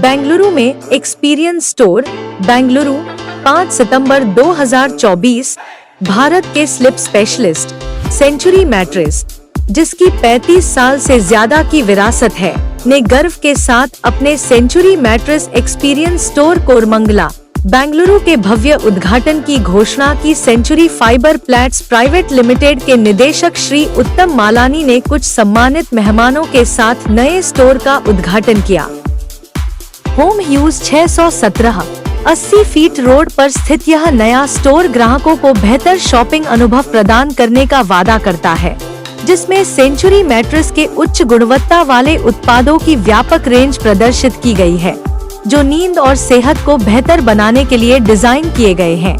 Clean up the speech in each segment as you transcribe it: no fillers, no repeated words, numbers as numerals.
बेंगलुरु में experience store Bengaluru 5 सितंबर 2024। भारत के slip specialist century mattress, जिसकी 35 साल से ज्यादा की विरासत है, ने गर्व के साथ अपने Century Mattress experience store Koramangala Bengaluru के भव्य उद्घाटन की घोषणा की। Century fibre plates private limited के निदेशक श्री उत्तम मालानी ने कुछ सम्मानित मेहमानों के साथ नए स्टोर का उद्घाटन किया। होम यूज 617 80 फीट रोड पर स्थित यह नया स्टोर ग्राहकों को बेहतर शॉपिंग अनुभव प्रदान करने का वादा करता है, जिसमें सेंचुरी मैट्रेस के उच्च गुणवत्ता वाले उत्पादों की व्यापक रेंज प्रदर्शित की गई है, जो नींद और सेहत को बेहतर बनाने के लिए डिजाइन किए गए हैं।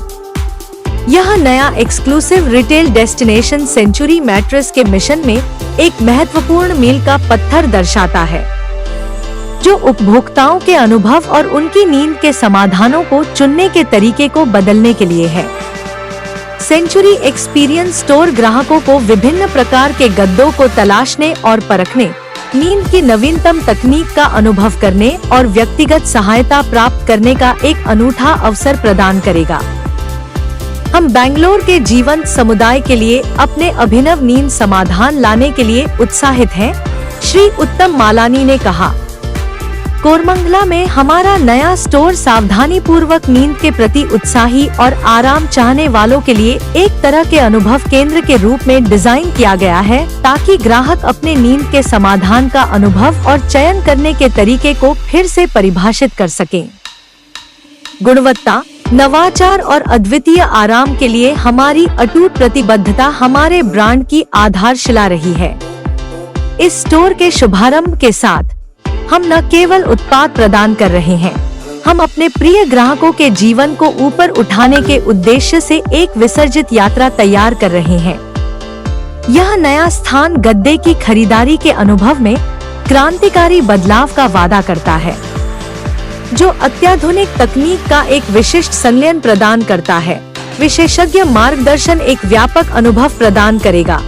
यह नया exclusive retail destination Century Mattress के मिशन में एक महत्वपूर्ण मील का पत्थर दर्शाता है, जो उपभोक्ताओं के अनुभव और उनकी नींद के समाधानों को चुनने के तरीके को बदलने के लिए है। सेंचुरी एक्सपीरियंस स्टोर ग्राहकों को विभिन्न प्रकार के गद्दों को तलाशने और परखने, नींद की नवीनतम तकनीक का अनुभव करने और व्यक्तिगत सहायता प्राप्त करने का एक अनूठा अवसर प्रदान करेगा। हम बेंगलोर के जीवंत समुदाय के लिए अपने अभिनव नींद समाधान लाने के लिए उत्साहित हैं, श्री उत्तम मालानी ने कहा। कोरमंगला में हमारा नया स्टोर सावधानी पूर्वक नींद के प्रति उत्साही और आराम चाहने वालों के लिए एक तरह के अनुभव केंद्र के रूप में डिजाइन किया गया है, ताकि ग्राहक अपने नींद के समाधान का अनुभव और चयन करने के तरीके को फिर से परिभाषित कर सकें। गुणवत्ता, नवाचार और अद्वितीय आराम के लिए हमारी अटूट प्रतिबद्धता हमारे ब्रांड की आधारशिला रही है। इस स्टोर के शुभारंभ के साथ हम न केवल उत्पाद प्रदान कर रहे हैं, हम अपने प्रिय ग्राहकों के जीवन को ऊपर उठाने के उद्देश्य से एक विसर्जित यात्रा तैयार कर रहे हैं। यह नया स्थान गद्दे की खरीदारी के अनुभव में क्रांतिकारी बदलाव का वादा करता है, जो अत्याधुनिक तकनीक का एक विशिष्ट संलयन प्रदान करता है। विशेषज्ञ मार्गदर्शन एक व्यापक अनुभव प्रदान करेगा,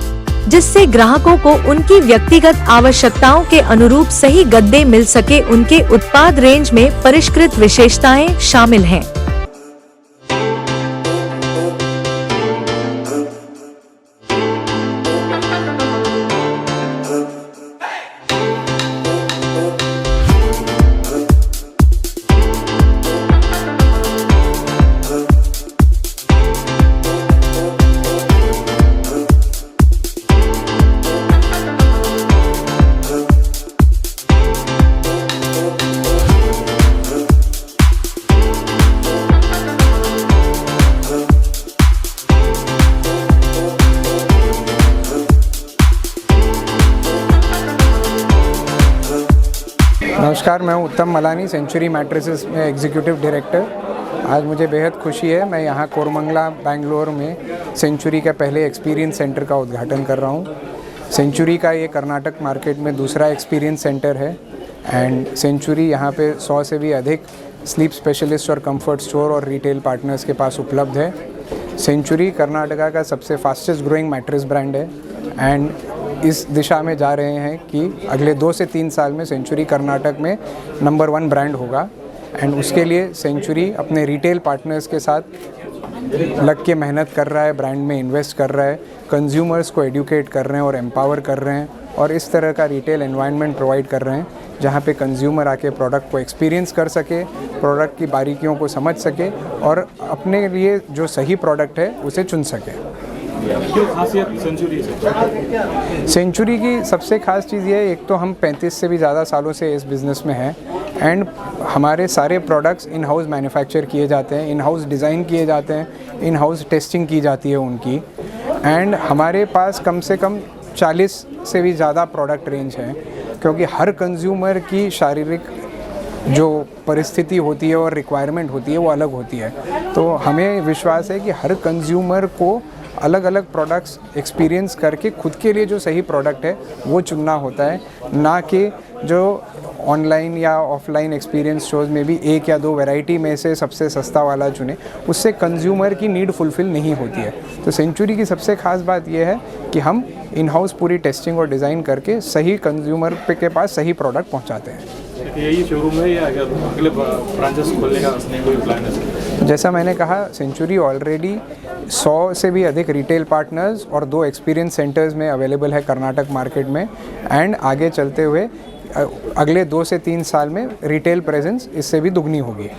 जिससे ग्राहकों को उनकी व्यक्तिगत आवश्यकताओं के अनुरूप सही गद्दे मिल सके। उनके उत्पाद रेंज में परिष्कृत विशेषताएं शामिल हैं। नमस्कार, मैं उत्तम मलानी, सेंचुरी मैट्रेसेस में एग्जीक्यूटिव डायरेक्टर। आज मुझे बेहद खुशी है, मैं यहाँ कोरमंगला बेंगलोर में सेंचुरी के पहले एक्सपीरियंस सेंटर का उद्घाटन कर रहा हूँ। सेंचुरी का ये कर्नाटक मार्केट में दूसरा एक्सपीरियंस सेंटर है एंड सेंचुरी यहाँ पे 100 से भी अधिक स्लीप स्पेशलिस्ट और कंफर्ट स्टोर और रिटेल पार्टनर्स के पास उपलब्ध है। सेंचुरी कर्नाटका का सबसे फास्टेस्ट ग्रोइंग मैट्रेस ब्रांड है एंड इस दिशा में जा रहे हैं कि अगले 2 से 3 साल में सेंचुरी कर्नाटक में नंबर 1 ब्रांड होगा एंड उसके लिए सेंचुरी अपने रिटेल पार्टनर्स के साथ लग के मेहनत कर रहा है, ब्रांड में इन्वेस्ट कर रहा है, कंज्यूमर्स को एडुकेट कर रहे हैं और एम्पावर कर रहे हैं और इस तरह का रिटेल एनवायरनमेंट प्रोवाइड कर रहे हैं जहाँ पे कंज्यूमर आके प्रोडक्ट को एक्सपीरियंस कर सके, प्रोडक्ट की बारीकियों को समझ सके और अपने लिए जो सही प्रोडक्ट है उसे चुन सके। क्यों खासियत सेंचुरी से? सेंचुरी की सबसे खास चीज़ ये है, एक तो हम 35 से भी ज़्यादा सालों से इस बिज़नेस में हैं एंड हमारे सारे प्रोडक्ट्स इन हाउस मैन्युफैक्चर किए जाते हैं, इन हाउस डिज़ाइन किए जाते हैं, इन हाउस टेस्टिंग की जाती है उनकी एंड हमारे पास कम से कम 40 से भी ज़्यादा प्रोडक्ट रेंज है, क्योंकि हर कंज्यूमर की शारीरिक जो परिस्थिति होती है और रिक्वायरमेंट होती है वो अलग होती है। तो हमें विश्वास है कि हर कंज्यूमर को अलग अलग प्रोडक्ट्स एक्सपीरियंस करके खुद के लिए जो सही प्रोडक्ट है वो चुनना होता है, ना कि जो ऑनलाइन या ऑफलाइन एक्सपीरियंस शोज़ में भी 1 या 2 वैरायटी में से सबसे सस्ता वाला चुने, उससे कंज्यूमर की नीड फुलफ़िल नहीं होती है। तो सेंचुरी की सबसे ख़ास बात यह है कि हम इन हाउस पूरी टेस्टिंग और डिज़ाइन करके सही कंज्यूमर के पास सही प्रोडक्ट पहुंचाते हैं। यही शोरूम है या अगर अगले ब्रांचेस खोलने का नहीं कोई प्लान है? जैसा मैंने कहा, सेंचुरी ऑलरेडी 100 से भी अधिक रिटेल पार्टनर्स और 2 एक्सपीरियंस सेंटर्स में अवेलेबल है कर्नाटक मार्केट में। एंड आगे चलते हुए अगले 2 से 3 साल में रिटेल प्रेजेंस इससे भी दुगनी होगी।